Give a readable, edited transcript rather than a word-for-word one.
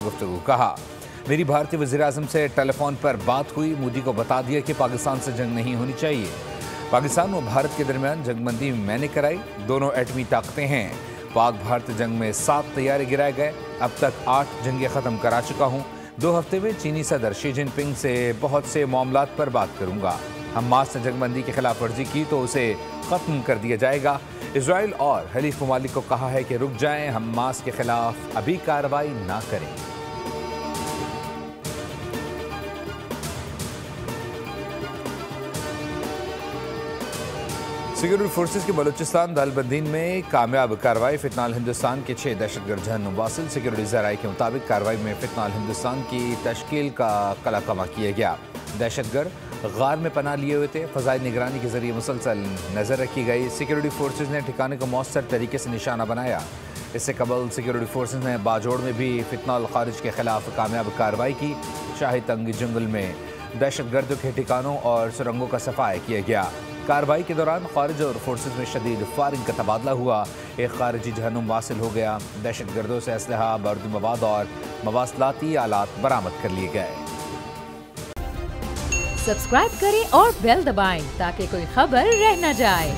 गुफ्तगू। कहा, मेरी भारतीय वज़ीर-ए-आज़म से टेलीफोन पर बात हुई, मोदी को बता दिया कि पाकिस्तान से जंग नहीं होनी चाहिए। पाकिस्तान और भारत के दरमियान जंगबंदी मैंने कराई, दोनों एटमी ताकतें हैं। पाक भारत जंग में 7 तैयारे गिराए गए, अब तक 8 जंगें ख़त्म करा चुका हूँ। 2 हफ्ते में चीनी सदर शी जिनपिंग से बहुत से मामलात पर बात करूँगा। हमास ने जंगबंदी की खिलाफ वर्जी की तो उसे ख़त्म कर दिया जाएगा। इजराइल और हलीफ ममालिक को कहा है कि रुक जाएं, हमास के खिलाफ अभी कार्रवाई ना करें। सिक्योरिटी फोर्सेस की बलूचिस्तान दालबंदीन में कामयाब कार्रवाई, फितनाल हिंदुस्तान के 6 दहशतगर्द जहन्नुम वासिल। सिक्योरिटी ज़राए के मुताबिक कार्रवाई में फितनाल हिंदुस्तान की तश्कील का कलाकमा किया गया। दहशतगर्द गार में पनाह लिए हुए थे, फ़ज़ाई निगरानी के जरिए मुसलसल नज़र रखी गई। सिक्योरिटी फोर्सेस ने ठिकाने को मौसर तरीके से निशाना बनाया। इससे कबल सिक्योरिटी फोर्सेस ने बाजोड़ में भी फितनाल खारिज के खिलाफ कामयाब कार्रवाई की। शाही तंग जंगल में दहशतगर्दों के ठिकानों और सुरंगों का सफाया किया गया। कार्रवाई के दौरान खारिज और फोर्सेस में शदीद फायरिंग का तबादला हुआ। एक खारिजी जहन्नुम वासिल हो गया। दहशतगर्दों से असलहा, बारूदी मवाद और मवासलाती आलात बरामद कर लिए गए। सब्सक्राइब करें और बेल दबाएं ताकि कोई खबर रह न जाए।